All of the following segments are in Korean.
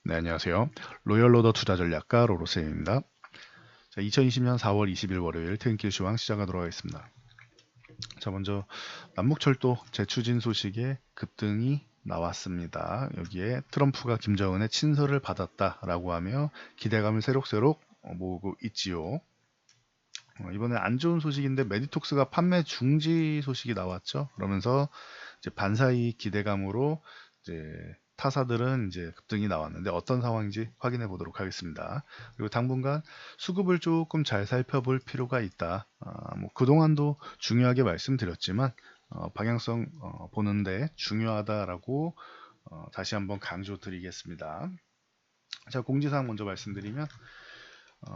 네, 안녕하세요. 로열로더 투자전략가 로로쌤입니다. 자, 2020년 4월 20일 월요일 퇴근길 시황 시작하도록 하겠습니다. 자, 먼저 남북철도 재추진 소식에 급등이 나왔습니다. 여기에 트럼프가 김정은의 친서를 받았다라고 하며 기대감을 새록새록 모으고 있지요. 이번에 안 좋은 소식인데 메디톡스가 판매 중지 소식이 나왔죠. 그러면서 이제 반사이 기대감으로 이제 타사들은 이제 급등이 나왔는데 어떤 상황인지 확인해 보도록 하겠습니다. 그리고 당분간 수급을 조금 잘 살펴볼 필요가 있다. 뭐 그동안도 중요하게 말씀드렸지만 방향성 보는데 중요하다라고 다시 한번 강조 드리겠습니다. 자, 공지사항 먼저 말씀드리면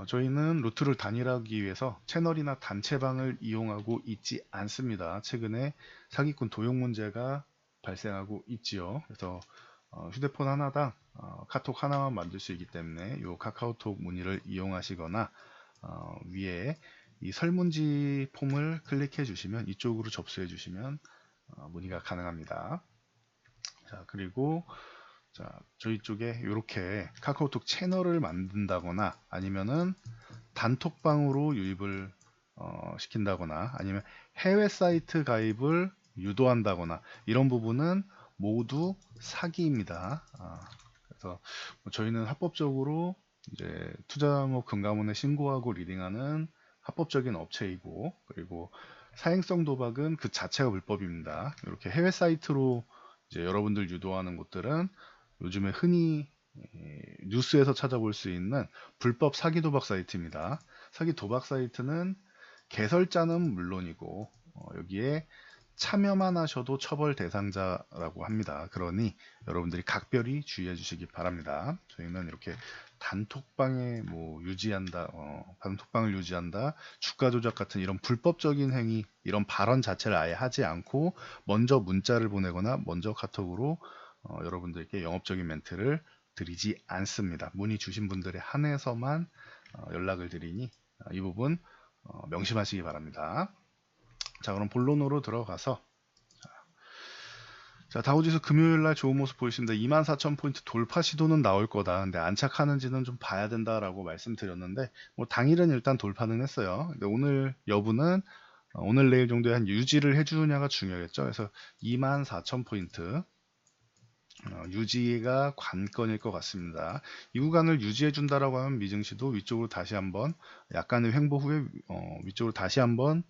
저희는 루트를 단일화하기 위해서 채널이나 단체방을 이용하고 있지 않습니다. 최근에 사기꾼 도용 문제가 발생하고 있지요. 그래서 휴대폰 하나당 카톡 하나만 만들 수 있기 때문에 이 카카오톡 문의를 이용하시거나 위에 이 설문지 폼을 클릭해 주시면 이쪽으로 접수해 주시면 문의가 가능합니다. 자, 그리고 자, 저희 쪽에 이렇게 카카오톡 채널을 만든다거나 아니면은 단톡방으로 유입을 시킨다거나 아니면 해외 사이트 가입을 유도한다거나 이런 부분은 모두 사기입니다. 그래서 뭐 저희는 합법적으로 이제 투자자목 금감원에 신고하고 리딩하는 합법적인 업체이고, 그리고 사행성 도박은 그 자체가 불법입니다. 이렇게 해외 사이트로 이제 여러분들 유도하는 곳들은 요즘에 흔히 뉴스에서 찾아볼 수 있는 불법 사기 도박 사이트입니다. 사기 도박 사이트는 개설자는 물론이고 여기에 참여만 하셔도 처벌 대상자라고 합니다. 그러니 여러분들이 각별히 주의해 주시기 바랍니다. 저희는 이렇게 단톡방에 뭐 유지한다, 단톡방을 유지한다, 주가 조작 같은 이런 불법적인 행위, 이런 발언 자체를 아예 하지 않고 먼저 문자를 보내거나 먼저 카톡으로 여러분들께 영업적인 멘트를 드리지 않습니다. 문의 주신 분들에 한해서만 연락을 드리니 이 부분 명심하시기 바랍니다. 자, 그럼 본론으로 들어가서 자, 다우지수 금요일날 좋은 모습 보이십니다. 24,000포인트 돌파 시도는 나올 거다. 근데 안착하는지는 좀 봐야 된다라고 말씀드렸는데 뭐 당일은 일단 돌파는 했어요. 근데 오늘 여부는 오늘 내일 정도에 한 유지를 해주느냐가 중요하겠죠. 그래서 24,000포인트 유지가 관건일 것 같습니다. 이 구간을 유지해 준다라고 하면 미증시도 위쪽으로 다시 한번 약간의 횡보 후에 위쪽으로 다시 한번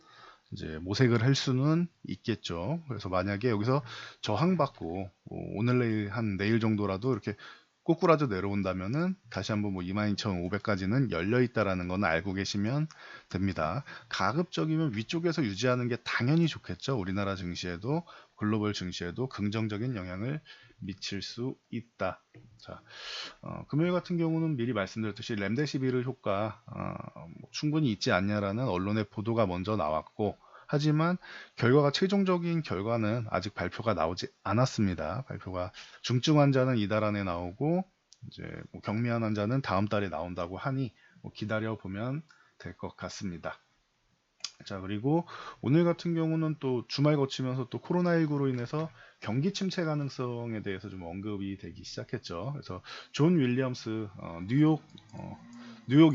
이제 모색을 할 수는 있겠죠. 그래서 만약에 여기서 저항받고 오늘 내일 한 내일 정도라도 이렇게 꼬꾸라져 내려온다면은 다시 한번 뭐 22,500까지는 열려 있다라는 건 알고 계시면 됩니다. 가급적이면 위쪽에서 유지하는 게 당연히 좋겠죠. 우리나라 증시에도 글로벌 증시에도 긍정적인 영향을 미칠 수 있다. 자, 금요일 같은 경우는 미리 말씀드렸듯이 램데시비르 효과 뭐 충분히 있지 않냐라는 언론의 보도가 먼저 나왔고, 하지만 결과가 최종적인 결과는 아직 발표가 나오지 않았습니다. 발표가 중증 환자는 이달 안에 나오고 이제 뭐 경미한 환자는 다음 달에 나온다고 하니 뭐 기다려 보면 될 것 같습니다. 자, 그리고 오늘 같은 경우는 또 주말 거치면서 또 코로나19로 인해서 경기 침체 가능성에 대해서 좀 언급이 되기 시작했죠. 그래서 존 윌리엄스 뉴욕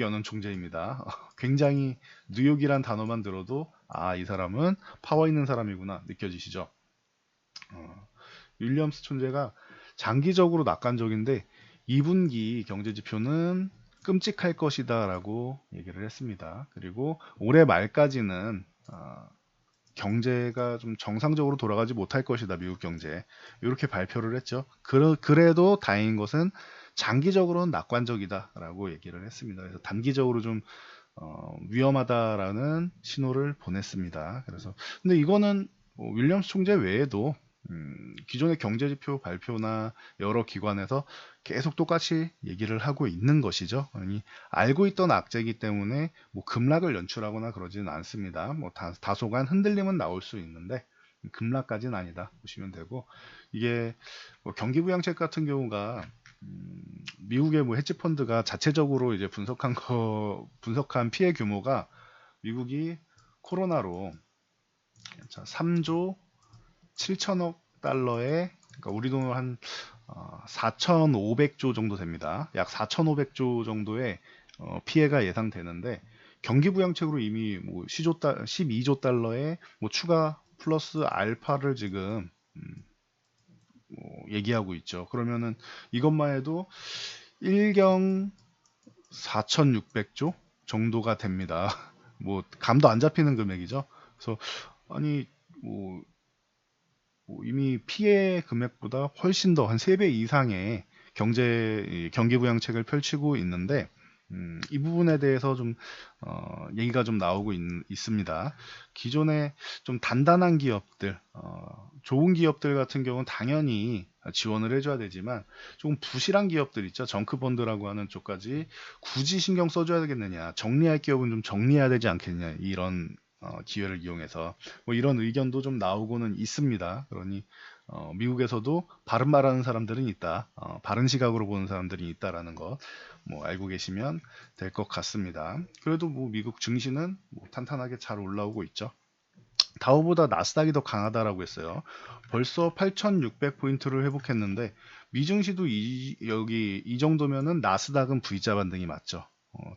연은 총재입니다. 굉장히 뉴욕이란 단어만 들어도 이 사람은 파워 있는 사람이구나 느껴지시죠? 윌리엄스 총재가 장기적으로 낙관적인데 2분기 경제 지표는 끔찍할 것이다라고 얘기를 했습니다. 그리고 올해 말까지는 경제가 좀 정상적으로 돌아가지 못할 것이다, 미국 경제. 이렇게 발표를 했죠. 그래도 다행인 것은 장기적으로는 낙관적이다라고 얘기를 했습니다. 그래서 단기적으로 좀 위험하다라는 신호를 보냈습니다. 그래서 근데 이거는 뭐 윌리엄스 총재 외에도 기존의 경제지표 발표나 여러 기관에서 계속 똑같이 얘기를 하고 있는 것이죠. 아니, 알고 있던 악재이기 때문에 뭐 급락을 연출하거나 그러지는 않습니다. 뭐 다소간 흔들림은 나올 수 있는데 급락까지는 아니다 보시면 되고, 이게 뭐 경기부양책 같은 경우가 미국의 뭐 헤지펀드가 자체적으로 이제 분석한 피해 규모가 미국이 코로나로 3조 7천억 달러에, 그러니까 우리 돈으로 한 4,500조 정도 됩니다. 약 4,500조 정도의 피해가 예상되는데 경기부양책으로 이미 뭐 12조 달러의 뭐 추가 플러스 알파를 지금 얘기하고 있죠. 그러면은 이것만 해도 1경 4,600조 정도가 됩니다. 뭐 감도 안 잡히는 금액이죠. 그래서 아니 뭐 이미 피해 금액보다 훨씬 더 한 3배 이상의 경기부양책을 펼치고 있는데 이 부분에 대해서 좀 얘기가 좀 나오고 있습니다. 기존에 좀 단단한 기업들, 좋은 기업들 같은 경우는 당연히 지원을 해줘야 되지만 조금 부실한 기업들 있죠. 정크펀드라고 하는 쪽까지 굳이 신경 써줘야 되겠느냐. 정리할 기업은 좀 정리해야 되지 않겠냐. 이런 기회를 이용해서 뭐 이런 의견도 좀 나오고는 있습니다. 그러니 미국에서도 바른 말하는 사람들은 있다, 바른 시각으로 보는 사람들이 있다라는 거 뭐 알고 계시면 될 것 같습니다. 그래도 뭐 미국 증시는 뭐 탄탄하게 잘 올라오고 있죠. 다우보다 나스닥이 더 강하다라고 했어요. 벌써 8,600포인트를 회복했는데 미증시도 여기 이 정도면은 나스닥은 V자 반등이 맞죠.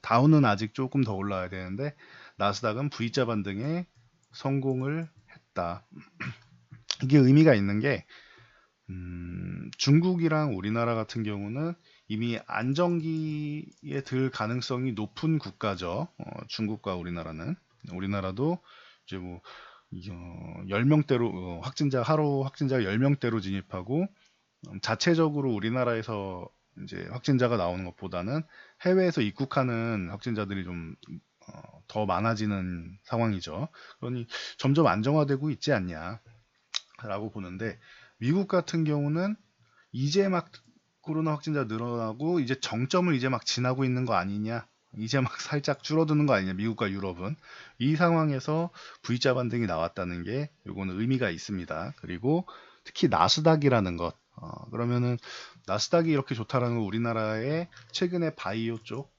다우는 아직 조금 더 올라야 되는데 나스닥은 V자 반등에 성공을 했다. 이게 의미가 있는 게 중국이랑 우리나라 같은 경우는 이미 안정기에 들 가능성이 높은 국가죠. 중국과 우리나라도 이제 뭐 10명대로 하루 확진자 10명대로 진입하고 자체적으로 우리나라에서 이제 확진자가 나오는 것보다는 해외에서 입국하는 확진자들이 좀 더 많아지는 상황이죠. 그러니 점점 안정화되고 있지 않냐라고 보는데 미국 같은 경우는 이제 막 코로나 확진자 늘어나고 이제 정점을 이제 막 지나고 있는 거 아니냐, 이제 막 살짝 줄어드는 거 아니냐, 미국과 유럽은. 이 상황에서 V자 반등이 나왔다는 게 요거는 의미가 있습니다. 그리고 특히 나스닥이라는 것, 그러면은 나스닥이 이렇게 좋다라는 거, 우리나라의 최근에 바이오 쪽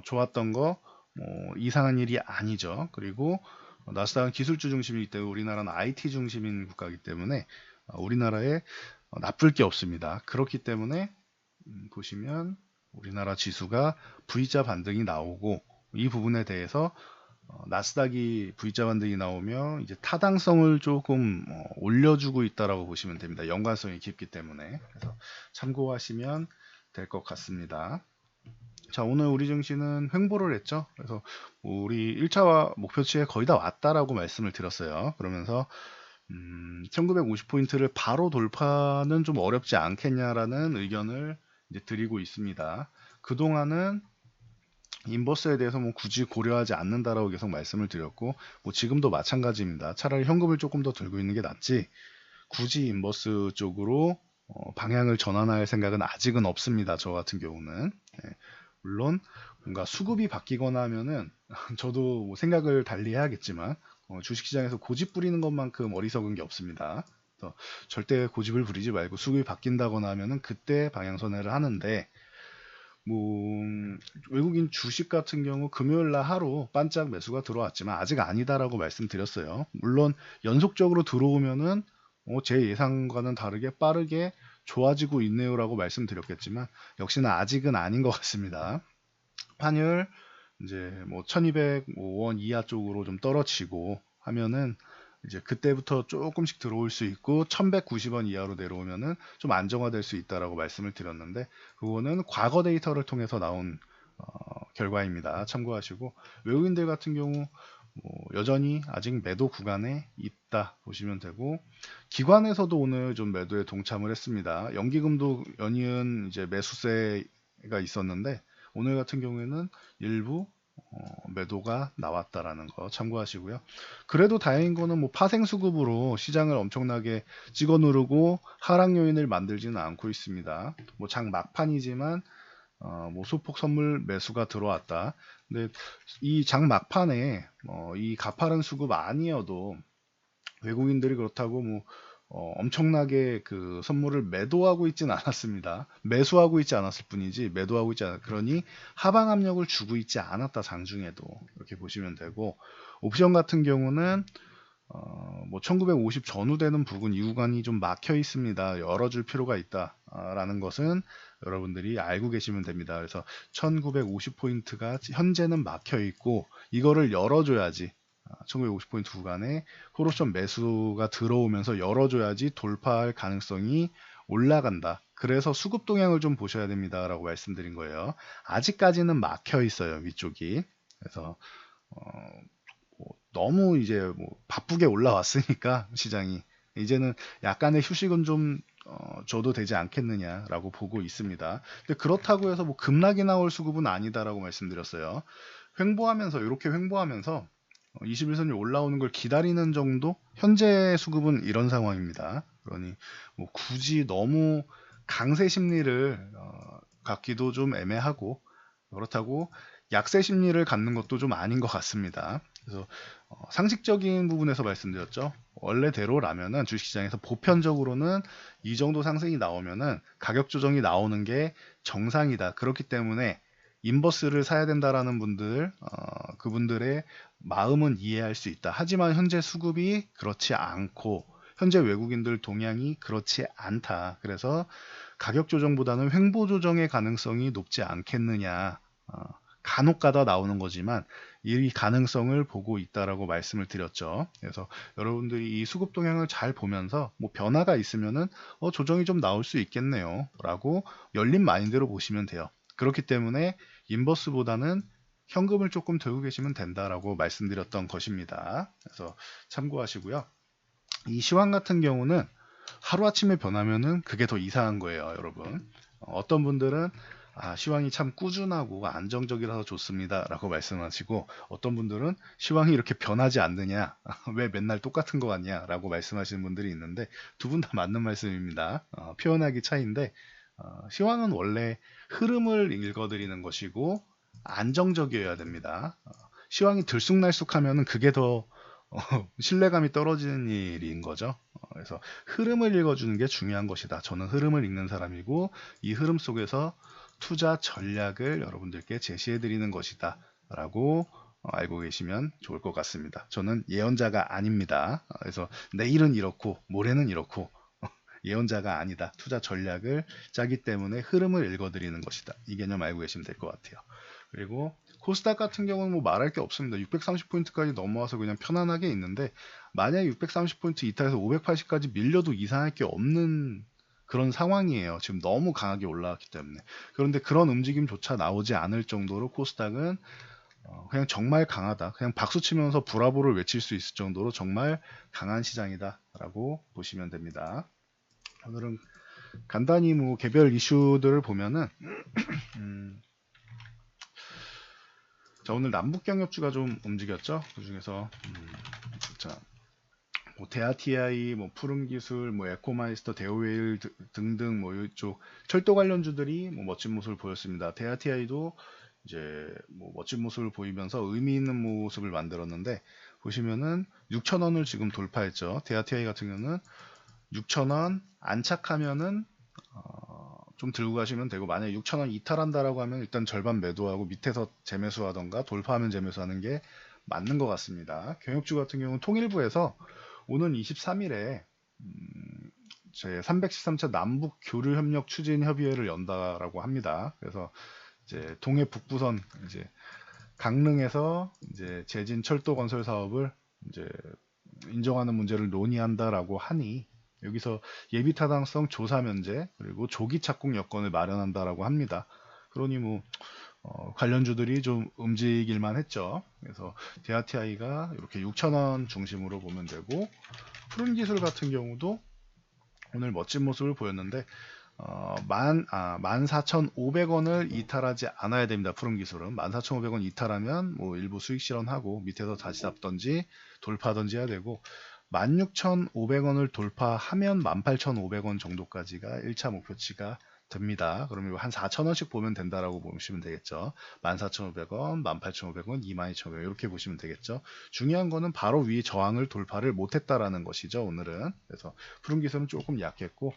좋았던 거 뭐 이상한 일이 아니죠. 그리고 나스닥은 기술주 중심이기 때문에 우리나라는 IT 중심인 국가이기 때문에 우리나라에 나쁠 게 없습니다. 그렇기 때문에 보시면 우리나라 지수가 V자 반등이 나오고, 이 부분에 대해서 나스닥이 V자 반등이 나오면 이제 타당성을 조금 올려주고 있다라고 보시면 됩니다. 연관성이 깊기 때문에. 그래서 참고하시면 될 것 같습니다. 자, 오늘 우리 증시는 횡보를 했죠. 그래서 우리 1차 목표치에 거의 다 왔다라고 말씀을 드렸어요. 그러면서 1950포인트를 바로 돌파는 좀 어렵지 않겠냐라는 의견을 이제 드리고 있습니다. 그동안은 인버스에 대해서 뭐 굳이 고려하지 않는다라고 계속 말씀을 드렸고, 뭐 지금도 마찬가지입니다. 차라리 현금을 조금 더 들고 있는 게 낫지 굳이 인버스 쪽으로 방향을 전환할 생각은 아직은 없습니다. 저 같은 경우는. 예, 물론 뭔가 수급이 바뀌거나 하면은 저도 뭐 생각을 달리 해야겠지만 주식시장에서 고집 부리는 것만큼 어리석은 게 없습니다. 그래서 절대 고집을 부리지 말고 수급이 바뀐다거나 하면은 그때 방향 선회를 하는데, 뭐 외국인 주식 같은 경우 금요일 날 하루 반짝 매수가 들어왔지만 아직 아니다라고 말씀드렸어요. 물론 연속적으로 들어오면은 제 예상과는 다르게 빠르게 좋아지고 있네요라고 말씀드렸겠지만 역시나 아직은 아닌 것 같습니다. 환율 이제 뭐 1200원 이하 쪽으로 좀 떨어지고 하면은 이제 그때부터 조금씩 들어올 수 있고 1190원 이하로 내려오면은 좀 안정화될 수 있다라고 말씀을 드렸는데, 그거는 과거 데이터를 통해서 나온 결과입니다. 참고하시고, 외국인들 같은 경우 뭐 여전히 아직 매도 구간에 있다 보시면 되고, 기관에서도 오늘 좀 매도에 동참을 했습니다. 연기금도 연이은 이제 매수세가 있었는데 오늘 같은 경우에는 일부 매도가 나왔다라는 거 참고하시고요. 그래도 다행인 거는 뭐 파생 수급으로 시장을 엄청나게 찍어 누르고 하락 요인을 만들지는 않고 있습니다. 뭐 장 막판이지만 뭐 소폭 선물 매수가 들어왔다. 근데 이 장 막판에 이 가파른 수급 아니어도 외국인들이 그렇다고 뭐 엄청나게 그 선물을 매도하고 있진 않았습니다. 매수하고 있지 않았을 뿐이지 매도하고 있지 않았. 그러니 하방 압력을 주고 있지 않았다, 장중에도. 이렇게 보시면 되고, 옵션 같은 경우는 뭐 1950 전후 되는 부근 이 구간이 좀 막혀 있습니다. 열어줄 필요가 있다. 라는 것은 여러분들이 알고 계시면 됩니다. 그래서 1950포인트가 현재는 막혀 있고 이거를 열어줘야지 1950포인트 구간에 콜옵션 매수가 들어오면서 열어줘야지 돌파할 가능성이 올라간다. 그래서 수급 동향을 좀 보셔야 됩니다. 라고 말씀드린 거예요. 아직까지는 막혀 있어요. 위쪽이. 그래서 너무 이제 뭐 바쁘게 올라왔으니까 시장이 이제는 약간의 휴식은 좀 줘도 되지 않겠느냐라고 보고 있습니다. 근데 그렇다고 해서 뭐 급락이 나올 수급은 아니다라고 말씀드렸어요. 횡보하면서 이렇게 횡보하면서 21선이 올라오는 걸 기다리는 정도? 현재 수급은 이런 상황입니다. 그러니 뭐 굳이 너무 강세 심리를 갖기도 좀 애매하고 그렇다고 약세 심리를 갖는 것도 좀 아닌 것 같습니다. 그래서 상식적인 부분에서 말씀드렸죠. 원래대로라면은 주식시장에서 보편적으로는 이 정도 상승이 나오면은 가격 조정이 나오는 게 정상이다. 그렇기 때문에 인버스를 사야 된다라는 분들, 그분들의 마음은 이해할 수 있다. 하지만 현재 수급이 그렇지 않고 현재 외국인들 동향이 그렇지 않다. 그래서 가격 조정보다는 횡보 조정의 가능성이 높지 않겠느냐. 간혹가다 나오는 거지만 이 가능성을 보고 있다라고 말씀을 드렸죠. 그래서 여러분들이 이 수급 동향을 잘 보면서 뭐 변화가 있으면은 조정이 좀 나올 수 있겠네요. 라고 열린 마인드로 보시면 돼요. 그렇기 때문에 인버스보다는 현금을 조금 들고 계시면 된다라고 말씀드렸던 것입니다. 그래서 참고하시고요. 이 시황 같은 경우는 하루아침에 변하면은 그게 더 이상한 거예요, 여러분. 어떤 분들은 시황이 참 꾸준하고 안정적이라서 좋습니다 라고 말씀하시고 어떤 분들은 시황이 이렇게 변하지 않느냐 왜 맨날 똑같은 거 같냐 라고 말씀하시는 분들이 있는데 두 분 다 맞는 말씀입니다. 표현하기 차이인데 시황은 원래 흐름을 읽어드리는 것이고 안정적이어야 됩니다. 시황이 들쑥날쑥하면 그게 더 신뢰감이 떨어지는 일인 거죠. 그래서 흐름을 읽어주는 게 중요한 것이다. 저는 흐름을 읽는 사람이고 이 흐름 속에서 투자 전략을 여러분들께 제시해 드리는 것이다 라고 알고 계시면 좋을 것 같습니다. 저는 예언자가 아닙니다. 그래서 내일은 이렇고 모레는 이렇고 예언자가 아니다. 투자 전략을 짜기 때문에 흐름을 읽어 드리는 것이다. 이 개념 알고 계시면 될 것 같아요. 그리고 코스닥 같은 경우는 뭐 말할 게 없습니다. 630포인트까지 넘어와서 그냥 편안하게 있는데 만약에 630포인트 이탈해서 580까지 밀려도 이상할 게 없는 그런 상황이에요. 지금 너무 강하게 올라왔기 때문에. 그런데 그런 움직임조차 나오지 않을 정도로 코스닥은 그냥 정말 강하다. 그냥 박수 치면서 브라보를 외칠 수 있을 정도로 정말 강한 시장이다 라고 보시면 됩니다. 오늘은 간단히 뭐 개별 이슈들을 보면은 자, 오늘 남북경협주가 좀 움직였죠. 그 중에서 자, 뭐 대하TI, 뭐 푸른기술, 뭐 에코마이스터, 데오웨일 등등 뭐 이쪽 철도 관련주들이 뭐 멋진 모습을 보였습니다. 대하TI도 이제 뭐 멋진 모습을 보이면서 의미 있는 모습을 만들었는데 보시면은 6,000원을 지금 돌파했죠. 대하TI 같은 경우는 6,000원 안착하면은 좀 들고 가시면 되고 만약에 6,000원 이탈한다라고 하면 일단 절반 매도하고 밑에서 재매수하던가 돌파하면 재매수하는 게 맞는 것 같습니다. 경협주 같은 경우는 통일부에서 오는 23일에 제 313차 남북 교류 협력 추진 협의회를 연다라고 합니다. 그래서 이제 동해 북부선 이제 강릉에서 이제 제진 철도 건설 사업을 이제 인정하는 문제를 논의한다라고 하니 여기서 예비 타당성 조사 면제 그리고 조기 착공 여건을 마련한다라고 합니다. 그러니 뭐 관련주들이 좀 움직일만 했죠. 그래서 대하TI가 이렇게 6,000원 중심으로 보면 되고 푸른기술 같은 경우도 오늘 멋진 모습을 보였는데 14,500원을 이탈하지 않아야 됩니다. 푸른기술은 14,500원 이탈하면 뭐 일부 수익 실현하고 밑에서 다시 잡던지 돌파하던지 해야 되고 16,500원을 돌파하면 18,500원 정도까지가 1차 목표치가 됩니다. 그러면 한 4,000원씩 보면 된다라고 보시면 되겠죠. 14,500원, 18,500원, 22,500원 이렇게 보시면 되겠죠. 중요한 거는 바로 위 저항을 돌파를 못했다라는 것이죠. 오늘은. 그래서 푸른기술은 조금 약했고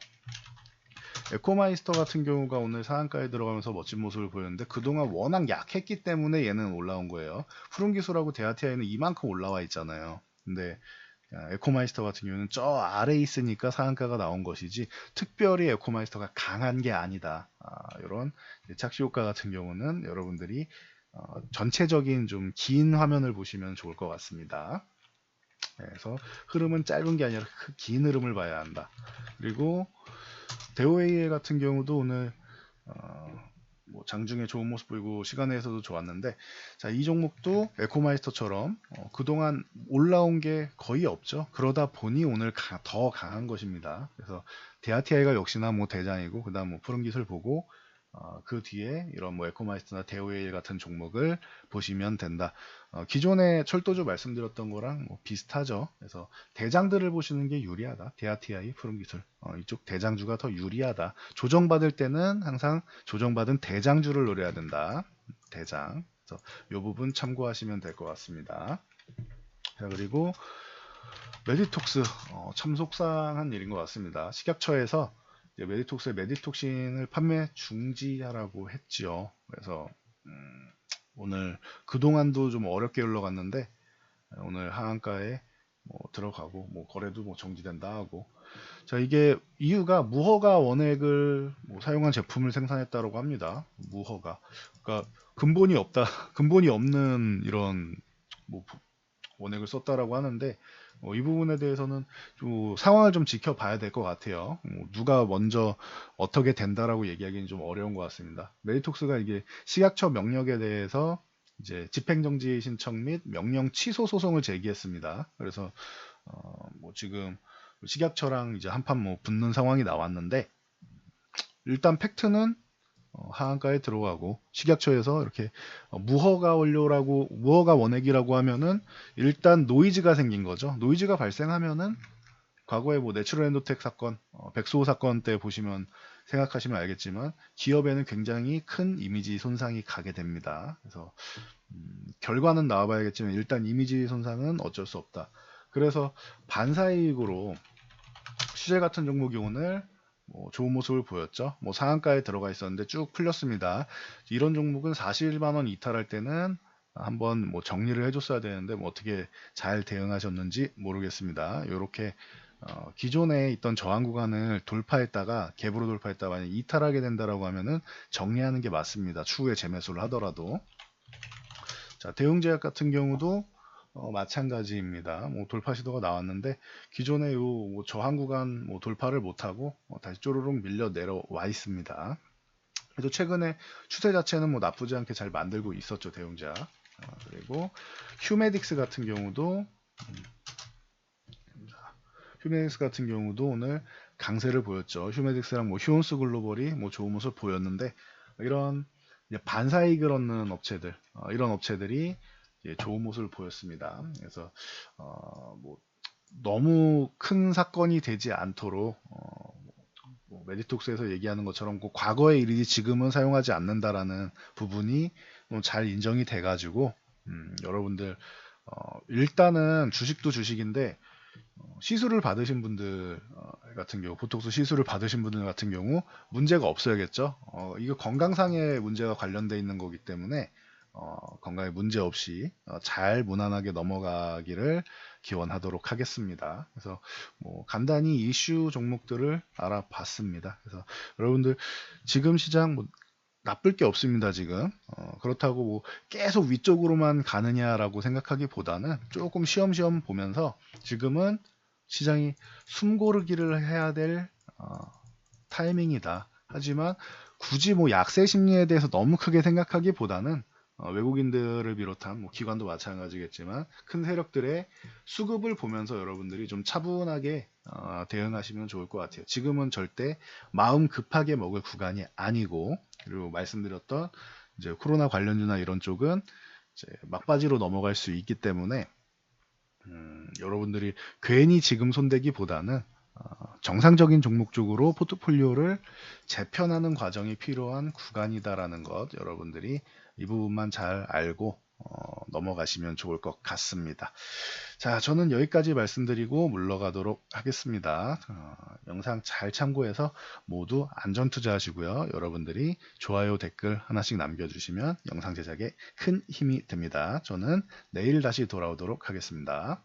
에코마이스터 같은 경우가 오늘 상한가에 들어가면서 멋진 모습을 보였는데 그동안 워낙 약했기 때문에 얘는 올라온 거예요. 푸른기술하고 대하TI는 이만큼 올라와 있잖아요. 근데 에코마이스터 같은 경우는 저 아래에 있으니까 상한가가 나온 것이지 특별히 에코마이스터가 강한 게 아니다. 이런 착시 효과 같은 경우는 여러분들이 전체적인 좀 긴 화면을 보시면 좋을 것 같습니다. 그래서 흐름은 짧은 게 아니라 긴 흐름을 봐야 한다. 그리고 데오에이엘 같은 경우도 오늘 뭐 장중에 좋은 모습 보이고 시간에서도 좋았는데, 자, 이 종목도 에코마이스터처럼 그동안 올라온 게 거의 없죠. 그러다 보니 오늘 더 강한 것입니다. 그래서 데아티아이가 역시나 뭐 대장이고, 그 다음 뭐 푸른 기술 보고 그 뒤에 이런 뭐 에코마이스터나 데오에일 같은 종목을 보시면 된다. 기존에 철도주 말씀드렸던 거랑 뭐 비슷하죠. 그래서 대장들을 보시는 게 유리하다. 데아티아이, 푸른 기술 이쪽 대장주가 더 유리하다. 조정받을 때는 항상 조정받은 대장주를 노려야 된다. 대장. 그래서 이 부분 참고하시면 될 것 같습니다. 자, 그리고 메디톡스 참 속상한 일인 것 같습니다. 식약처에서 메디톡스의 메디톡신을 판매 중지하라고 했지요. 그래서 오늘 그동안도 좀 어렵게 흘러갔는데 오늘 하한가에 뭐 들어가고 뭐 거래도 뭐 정지된다 하고, 자, 이게 이유가 무허가 원액을 뭐 사용한 제품을 생산했다고 합니다. 무허가, 그러니까 근본이 없다, 근본이 없는 이런 뭐 원액을 썼다라고 하는데, 이 부분에 대해서는 좀 상황을 좀 지켜봐야 될 것 같아요. 누가 먼저 어떻게 된다라고 얘기하기는 좀 어려운 것 같습니다. 메디톡스가 이게 식약처 명령에 대해서 이제 집행정지 신청 및 명령 취소 소송을 제기했습니다. 그래서 뭐 지금 식약처랑 이제 한판 뭐 붙는 상황이 나왔는데, 일단 팩트는 하한가에 들어가고 식약처에서 이렇게 무허가 원료라고, 무허가 원액이라고 하면은 일단 노이즈가 생긴 거죠. 노이즈가 발생하면은 과거에 뭐 내추럴 엔도텍 사건, 백수호 사건 때 보시면 생각하시면 알겠지만 기업에는 굉장히 큰 이미지 손상이 가게 됩니다. 그래서 결과는 나와봐야겠지만 일단 이미지 손상은 어쩔 수 없다. 그래서 반사이익으로 시제 같은 종목이 오늘 뭐 좋은 모습을 보였죠. 뭐 상한가에 들어가 있었는데 쭉 풀렸습니다. 이런 종목은 41만 원 이탈할 때는 한번 뭐 정리를 해줬어야 되는데 뭐 어떻게 잘 대응하셨는지 모르겠습니다. 이렇게 기존에 있던 저항 구간을 돌파했다가 갭으로 돌파했다가 만약 이탈하게 된다라고 하면은 정리하는 게 맞습니다. 추후에 재매수를 하더라도. 자, 대웅제약 같은 경우도 마찬가지입니다. 뭐 돌파 시도가 나왔는데 기존의 요 저항 구간 돌파를 못하고 다시 쪼르륵 밀려 내려와 있습니다. 그래도 최근에 추세 자체는 뭐 나쁘지 않게 잘 만들고 있었죠, 대웅제약. 그리고 휴메딕스 같은 경우도 오늘 강세를 보였죠. 휴메딕스랑 뭐 휴온스 글로벌이 뭐 좋은 모습 보였는데, 이런 반사이익을 얻는 업체들, 이런 업체들이 좋은 모습을 보였습니다. 그래서 뭐 너무 큰 사건이 되지 않도록 뭐 메디톡스에서 얘기하는 것처럼 그 과거의 일이지 지금은 사용하지 않는다라는 부분이 잘 인정이 돼가지고 여러분들 일단은 주식도 주식인데 시술을 받으신 분들 같은 경우, 보톡스 시술을 받으신 분들 같은 경우 문제가 없어야겠죠. 이거 건강상의 문제가 관련돼 있는 거기 때문에 건강에 문제 없이 잘 무난하게 넘어가기를 기원하도록 하겠습니다. 그래서 뭐 간단히 이슈 종목들을 알아봤습니다. 그래서 여러분들 지금 시장 뭐 나쁠 게 없습니다. 지금 그렇다고 뭐 계속 위쪽으로만 가느냐라고 생각하기보다는 조금 쉬엄쉬엄 보면서 지금은 시장이 숨고르기를 해야 될 타이밍이다. 하지만 굳이 뭐 약세 심리에 대해서 너무 크게 생각하기보다는 외국인들을 비롯한 뭐 기관도 마찬가지겠지만 큰 세력들의 수급을 보면서 여러분들이 좀 차분하게 대응하시면 좋을 것 같아요. 지금은 절대 마음 급하게 먹을 구간이 아니고, 그리고 말씀드렸던 이제 코로나 관련주나 이런 쪽은 이제 막바지로 넘어갈 수 있기 때문에 여러분들이 괜히 지금 손대기보다는 정상적인 종목 쪽으로 포트폴리오를 재편하는 과정이 필요한 구간이다라는 것, 여러분들이 이 부분만 잘 알고 넘어가시면 좋을 것 같습니다. 자, 저는 여기까지 말씀드리고 물러가도록 하겠습니다. 영상 잘 참고해서 모두 안전투자 하시고요. 여러분들이 좋아요, 댓글 하나씩 남겨주시면 영상 제작에 큰 힘이 됩니다. 저는 내일 다시 돌아오도록 하겠습니다.